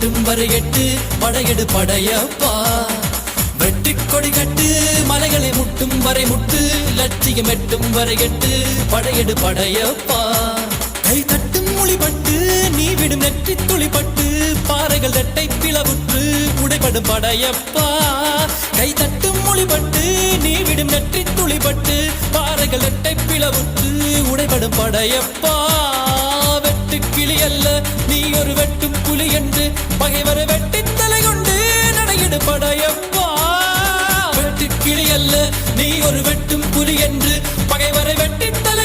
எட்டும் வரை எட்டு படையெடு படையப்பா வெட்டி கொடி கட்டு மலைகளை முட்டும் வரை முட்டு லட்சியம் எட்டும் வரை எட்டு படையெடு படையப்பா கை தட்டும் மொழிபட்டு நீ விடும் நெற்றி துளிப்பட்டு பாறைகள் ரெட்டை பிளவுற்று உடைபடும் படையப்பா கை தட்டும் மொழிபட்டு நீ விடும் நெற்றி துளிப்பட்டு பாறைகள் ரெட்டை பிளவுற்று உடைபடும் படையப்பா வெட்டு கிளி அல்ல நீ ஒரு வெட்டும் புலி என்று பகைவரை வெட்டி தலை கொண்டு நடையிடு படையப்பா வெட்டு கிளி அல்ல நீ ஒரு வெட்டும் புலி என்று பகைவரை வெட்டி தலை